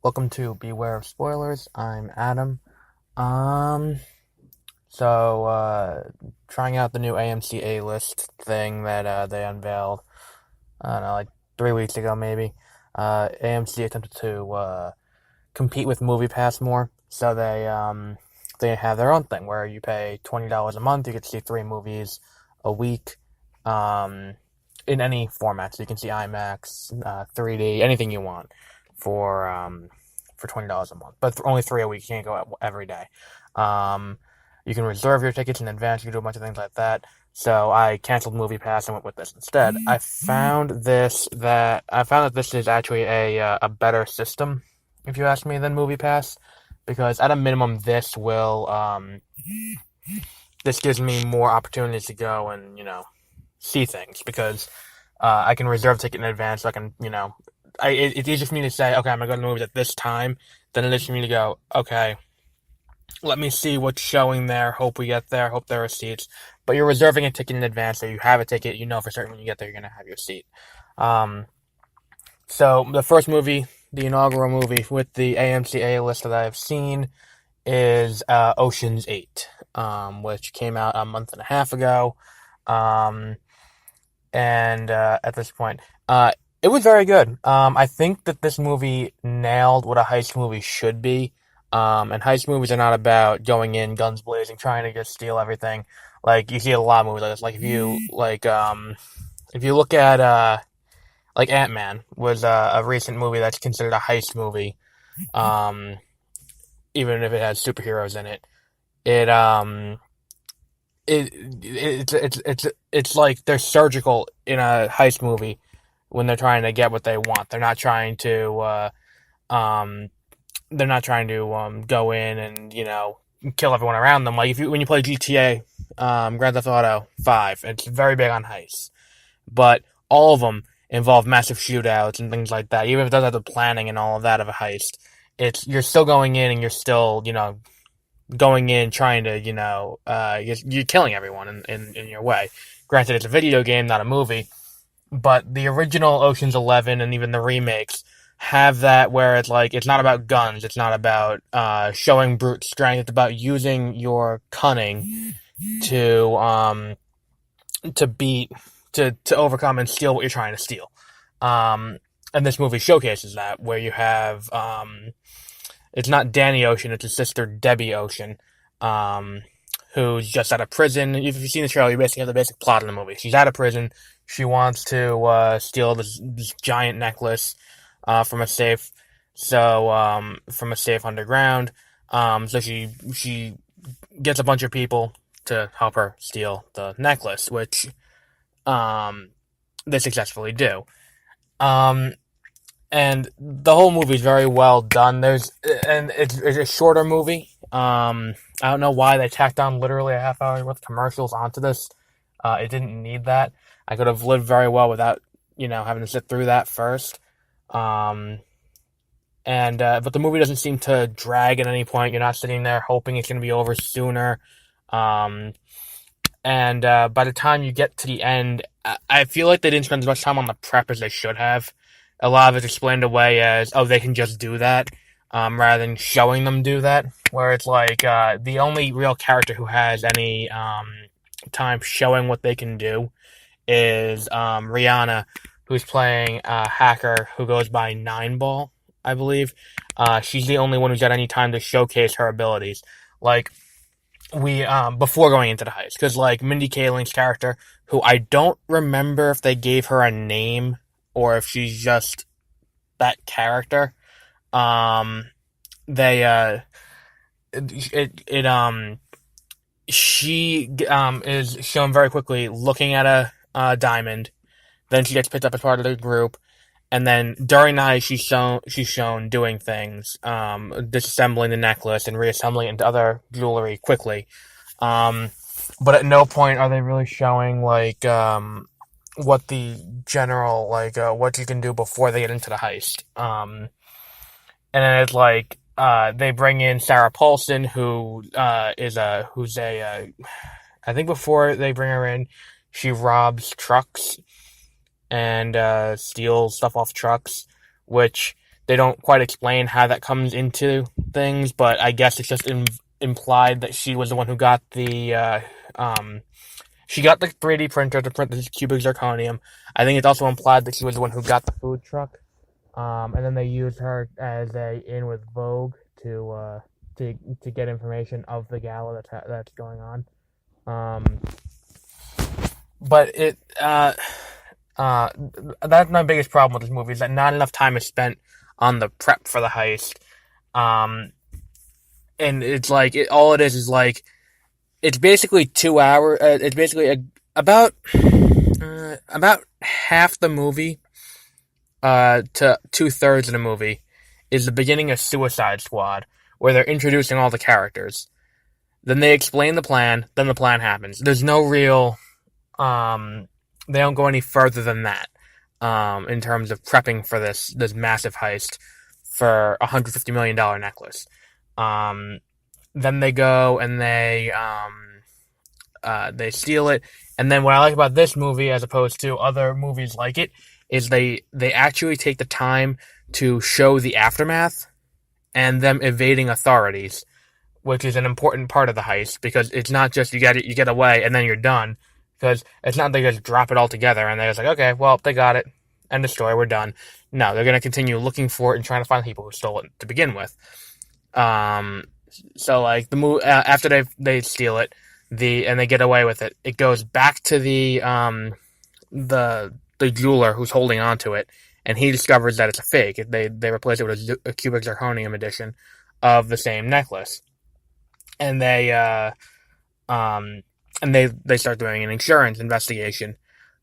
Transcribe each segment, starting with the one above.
Welcome to Beware of Spoilers. I'm Adam. Um, trying out the new AMC A-List thing that they unveiled, I don't know, like 3 weeks ago maybe. AMC attempted to compete with MoviePass more, so they have their own thing where you pay $20 a month, you get to see 3 movies a week, um, in any format. So you can see IMAX, 3D, anything you want for for $20 a month, but only 3 a week. You can't go every day. Um, you can reserve your tickets in advance. You can do a bunch of things like that. So I canceled MoviePass and went with this instead. I found that this is actually a better system, if you ask me, than MoviePass, because at a minimum, this gives me more opportunities to go and see things, because I can reserve a ticket in advance. So I can it's easier for me to say, okay, I'm gonna go to the movies at this time, than it is for me to go, okay, let me see what's showing there. Hope we get there. Hope there are seats. But you're reserving a ticket in advance, so you have a ticket. You know for certain when you get there, you're gonna have your seat. Um, so the first movie, the inaugural movie with the AMC A-List that I've seen is Ocean's 8, which came out a month and a half ago. Um, and at this point, it was very good. I think that this movie nailed what a heist movie should be. And heist movies are not about going in guns blazing, trying to just steal everything. Like you see a lot of movies like this. Like if you look at like Ant-Man was a recent movie that's considered a heist movie. Um, Even if it has superheroes in it, it it's like they're surgical in a heist movie when they're trying to get what they want. Um, they're not trying to go in and kill everyone around them. Like when you play GTA, Grand Theft Auto 5, it's very big on heists, but all of them involve massive shootouts and things like that. Even if it doesn't have the planning and all of that of a heist, you're still going in and you're still going in trying to you're killing everyone in your way. Granted, it's a video game, not a movie, but the original Ocean's 11 and even the remakes have that where it's like it's not about guns, it's not about showing brute strength, it's about using your cunning to beat to overcome and steal what you're trying to steal. And this movie showcases that, where you have it's not Danny Ocean, it's his sister Debbie Ocean, who's just out of prison. If you've seen the trailer, you basically have the basic plot of the movie. She's out of prison. She wants to steal this giant necklace from a safe. From a safe underground. So she gets a bunch of people to help her steal the necklace, which they successfully do. And the whole movie is very well done. It's a shorter movie. I don't know why they tacked on literally a half hour worth of commercials onto this. It didn't need that. I could have lived very well without, having to sit through that first. But the movie doesn't seem to drag at any point. You're not sitting there hoping it's going to be over sooner. By the time you get to the end, I feel like they didn't spend as much time on the prep as they should have. A lot of it's explained away as, oh, they can just do that, rather than showing them do that. Where it's like, the only real character who has any time showing what they can do is Rihanna, who's playing a hacker who goes by Nineball, I believe. She's the only one who's got any time to showcase her abilities. Like, before going into the heist. Because, like, Mindy Kaling's character, who I don't remember if they gave her a name or if she's just that character. She is shown very quickly looking at a diamond. Then she gets picked up as part of the group. And then during the heist, she's shown doing things, disassembling the necklace and reassembling it into other jewelry quickly. But at no point are they really showing, like, what the general, like, what you can do before they get into the heist. And then it's like, they bring in Sarah Paulson, who's I think before they bring her in, she robs trucks and steals stuff off trucks, which They don't quite explain how that comes into things, but I guess it's just implied that she was the one who got she got the 3D printer to print the cubic zirconium. I think it's also implied that she was the one who got the food truck. And then they used her as a in with Vogue to get information of the gala that's going on. But that's my biggest problem with this movie, is that not enough time is spent on the prep for the heist. And it's like all it is like it's basically 2 hours. It's basically about half the movie to 2/3 of the movie is the beginning of Suicide Squad, where they're introducing all the characters. Then they explain the plan, then the plan happens. There's no real, they don't go any further than that, in terms of prepping for this massive heist for a $150 million necklace. Then they go and they steal it. And then what I like about this movie, as opposed to other movies like it, is they actually take the time to show the aftermath and them evading authorities, which is an important part of the heist, because it's not just you get away and then you're done. Because it's not they just drop it all together and they're just like, okay, well, they got it, end of story, we're done. No, they're going to continue looking for it and trying to find people who stole it to begin with. So like the after they steal it, and they get away with it, it goes back to the jeweler who's holding onto it, and he discovers that it's a fake. They replace it with a cubic zirconium edition of the same necklace, and they start doing an insurance investigation.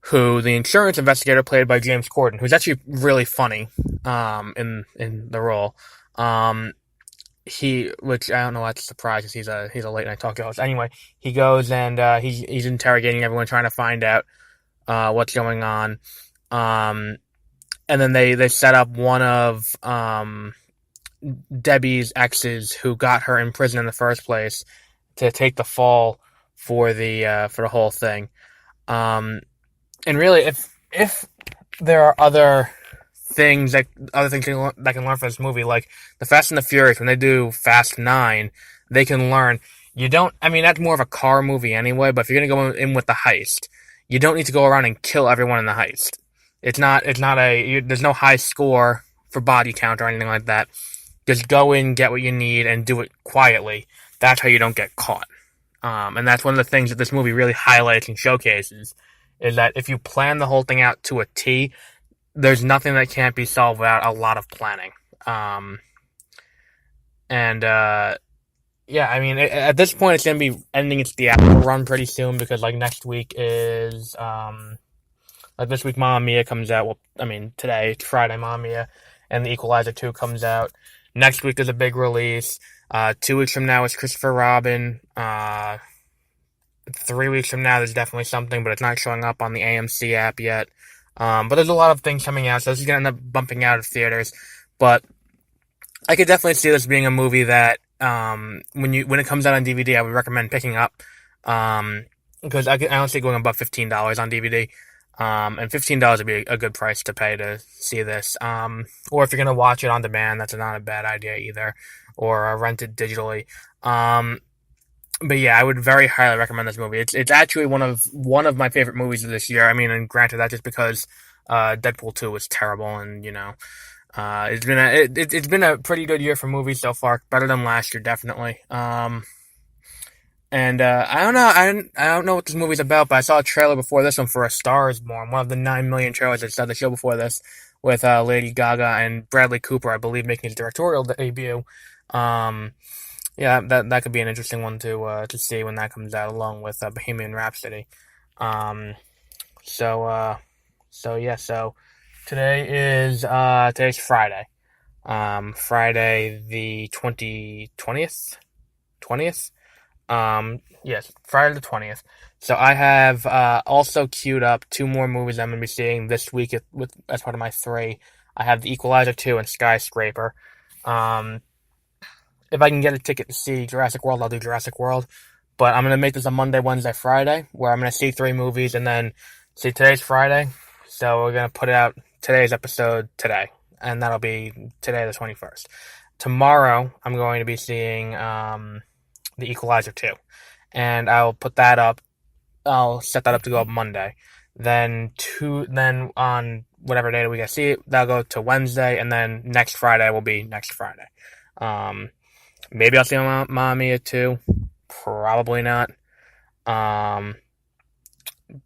Who the insurance investigator, played by James Corden, who's actually really funny in the role. Which I don't know what's a surprise, because he's a late night talk show host. Anyway, he goes and he's interrogating everyone, trying to find out what's going on. And then they set up one of Debbie's exes, who got her in prison in the first place, to take the fall for the whole thing. And really, if there are other things that can learn from this movie, like the Fast and the Furious, when they do Fast 9, they can learn. That's more of a car movie anyway, but if you're gonna go in with the heist, you don't need to go around and kill everyone in the heist. There's no high score for body count or anything like that. Just go in, get what you need, and do it quietly. That's how you don't get caught. And that's one of the things that this movie really highlights and showcases, is that if you plan the whole thing out to a T, there's nothing that can't be solved without a lot of planning. At this point, it's going to be ending its theatrical run pretty soon, because, like, next week is, this week Mamma Mia comes out. Well, today, it's Friday, Mamma Mia, and The Equalizer 2 comes out. Next week, there's a big release. 2 weeks from now, it's Christopher Robin. 3 weeks from now, there's definitely something, but it's not showing up on the AMC app yet. But there's a lot of things coming out, so this is going to end up bumping out of theaters. But I could definitely see this being a movie that, when it comes out on DVD, I would recommend picking up. Because I don't see it going above $15 on DVD. And $15 would be a good price to pay to see this. Or if you're going to watch it on demand, that's not a bad idea either. Or rent it digitally. But yeah, I would very highly recommend this movie. It's actually one of my favorite movies of this year. And granted, that's just because Deadpool 2 was terrible, and it's been a pretty good year for movies so far, better than last year, definitely. I don't know what this movie's about, but I saw a trailer before this one for A Star Is Born, one of the 9 million trailers that started the show before this, with Lady Gaga and Bradley Cooper, I believe, making his directorial debut. Yeah, that could be an interesting one to see when that comes out, along with Bohemian Rhapsody. So today's Friday. Friday the 20th. Yes, Friday the 20th. So I have also queued up 2 more movies I'm going to be seeing this week as part of my 3. I have The Equalizer 2 and Skyscraper. If I can get a ticket to see Jurassic World, I'll do Jurassic World. But I'm going to make this a Monday, Wednesday, Friday, where I'm going to see 3 movies and then see today's Friday. So we're going to put out today's episode today. and that'll be today, the 21st. Tomorrow, I'm going to be seeing The Equalizer 2, and I'll put that up. I'll set that up to go up Monday. Then on whatever day we get to see it, that'll go to Wednesday, and then next Friday will be next Friday. Maybe I'll see Mamma Mia 2. Probably not. But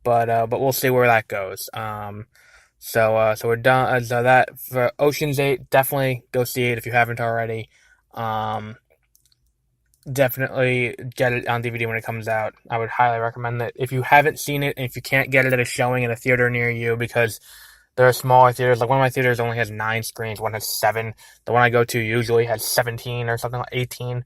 we'll see where that goes. So we're done. So that for Ocean's 8, definitely go see it if you haven't already. Definitely get it on DVD when it comes out. I would highly recommend that if you haven't seen it, and if you can't get it at a showing in a theater near you, because there are smaller theaters. Like one of my theaters only has 9 screens, one has 7. The one I go to usually has 17 or something like 18.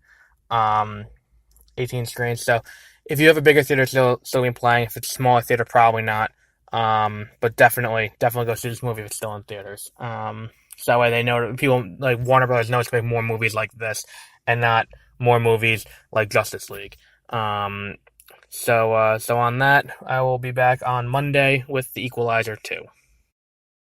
18 screens. So if you have a bigger theater still be playing, if it's a smaller theater, probably not. But definitely go see this movie if it's still in theaters. So that way they know, people like Warner Brothers know to make more movies like this and not more movies like Justice League. So on that, I will be back on Monday with The Equalizer 2.